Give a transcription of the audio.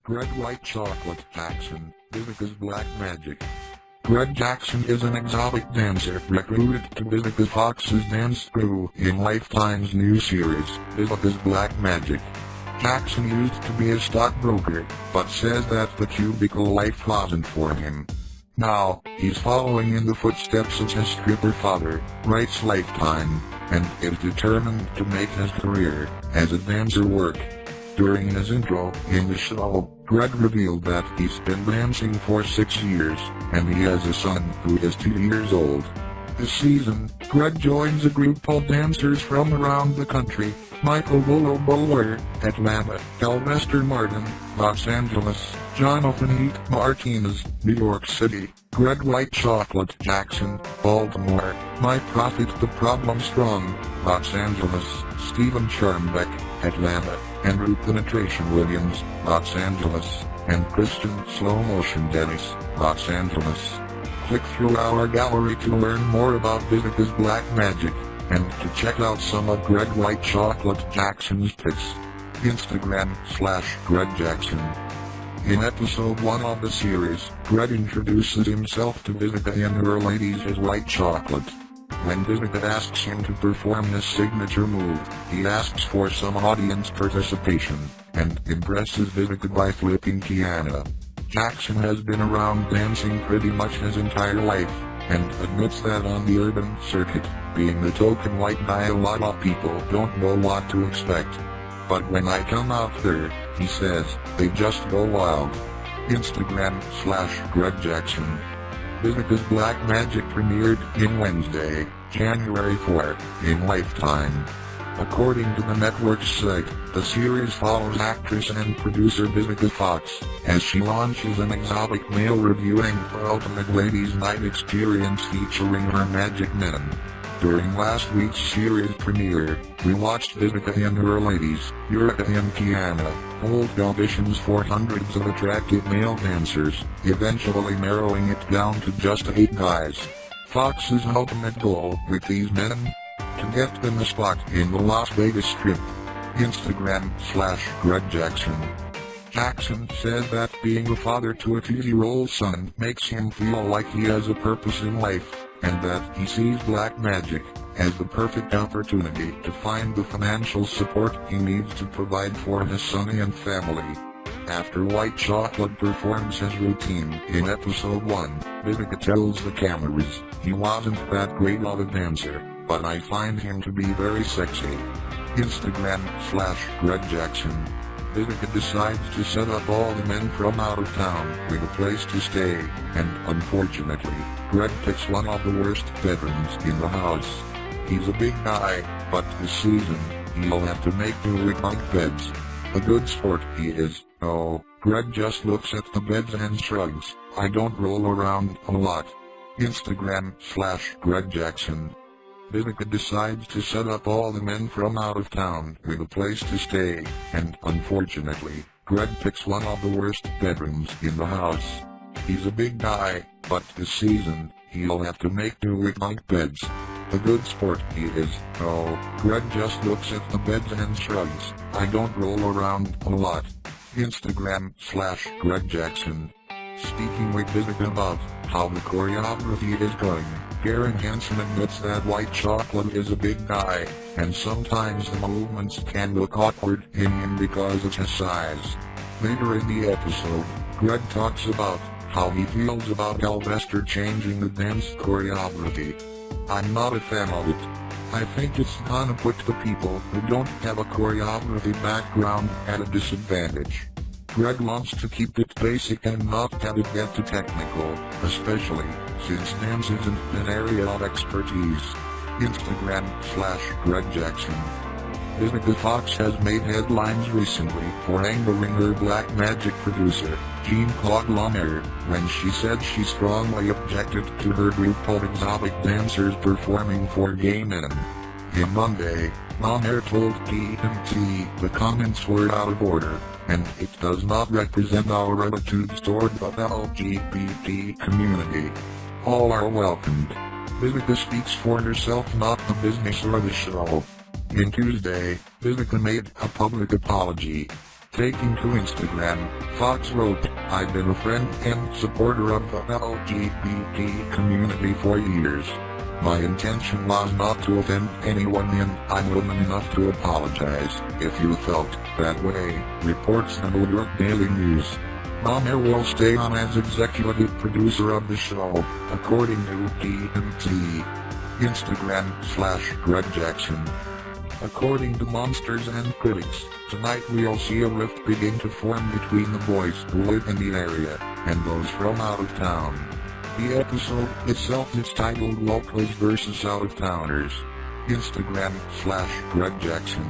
Greg White Chocolate Jackson, Vivica's Black Magic. Greg Jackson is an exotic dancer recruited to Vivica Fox's dance crew in Lifetime's new series, Vivica's Black Magic. Jackson used to be a stockbroker, but says that the cubicle life wasn't for him. Now, he's following in the footsteps of his stripper father, writes Lifetime, and is determined to make his career as a dancer work. During his intro in the show, Greg revealed that he's been dancing for 6 years, and he has a son who is 2 years old. This season, Greg joins a group of dancers from around the country: Michael Bolo Bowler, Atlanta; Sylvester Martin, Los Angeles; Jonathan Heat Martinez, New York City; Greg White Chocolate Jackson, Baltimore; My Prophet the Problem Strong, Los Angeles; Stephen Charmbeck, Atlanta; and Ruth Penetration Williams, Los Angeles; and Christian Slow Motion Dennis, Los Angeles. Click through our gallery to learn more about Vivica's Black Magic, and to check out some of Greg White Chocolate Jackson's pics. Instagram/Greg Jackson. In episode 1 of the series, Greg introduces himself to Vivica and her ladies as White Chocolate. When Vivica asks him to perform his signature move, he asks for some audience participation, and impresses Vivica by flipping piano. Jackson has been around dancing pretty much his entire life, and admits that on the urban circuit, being the token white guy, a lot of people don't know what to expect. But when I come out there, he says, they just go wild. Instagram/Greg Jackson. Vivica's Black Magic premiered in Wednesday, January 4, in Lifetime. According to the network's site, the series follows actress and producer Vivica Fox as she launches an exotic male reviewing the ultimate ladies' night experience featuring her magic men. During last week's series premiere, we watched Vivica and her ladies, Eureka and Kiana, hold auditions for hundreds of attractive male dancers, eventually narrowing it down to just 8 guys. Fox's ultimate goal with these men? To get them a spot in the Las Vegas Strip. Instagram/Greg Jackson. Jackson says that being a father to a 2-year-old son makes him feel like he has a purpose in life, and that he sees Black Magic as the perfect opportunity to find the financial support he needs to provide for his son and family. After White Chocolate performs his routine in episode 1, Vivica tells the cameras, he wasn't that great of a dancer, but I find him to be very sexy. Instagram/Greg Jackson. Vivica decides to set up all the men from out of town with a place to stay, and unfortunately, Greg picks one of the worst bedrooms in the house. He's a big guy, but this season, he'll have to make do with bunk beds. A good sport he is. Oh, Greg just looks at the beds and shrugs. I don't roll around a lot. Instagram/Greg Jackson. Vivica decides to set up all the men from out of town with a place to stay, and unfortunately, Greg picks one of the worst bedrooms in the house. He's a big guy, but this season, he'll have to make do with bunk beds. A good sport he is. Oh, Greg just looks at the beds and shrugs. I don't roll around a lot. Instagram/Greg Jackson. Speaking with Vivica about how the choreography is going, Garen Hansen admits that White Chocolate is a big guy, and sometimes the movements can look awkward in him because of his size. Later in the episode, Greg talks about how he feels about Sylvester changing the dance choreography. I'm not a fan of it. I think it's gonna put the people who don't have a choreography background at a disadvantage. Greg wants to keep it basic and not have it get too technical, especially since dance isn't an area of expertise. Instagram/Greg Jackson. Vivica Fox has made headlines recently for angering her Black Magic producer, Jean-Claude Lemaire, when she said she strongly objected to her group of exotic dancers performing for gay men. On Monday, Lemaire told TMT the comments were out of order, and it does not represent our attitudes toward the LGBT community. All are welcomed. Vivica speaks for herself, not the business or the show. On Tuesday, Vivica made a public apology. Taking to Instagram, Fox wrote, "I've been a friend and supporter of the LGBT community for years. My intention was not to offend anyone and I'm woman enough to apologize if you felt that way," reports the New York Daily News. Mama will stay on as executive producer of the show, according to TNT. Instagram/Greg Jackson. According to monsters and critics, tonight we'll see a rift begin to form between the boys who live in the area and those from out of town. The episode itself is titled Locals vs. Out of Towners. Instagram/Greg Jackson.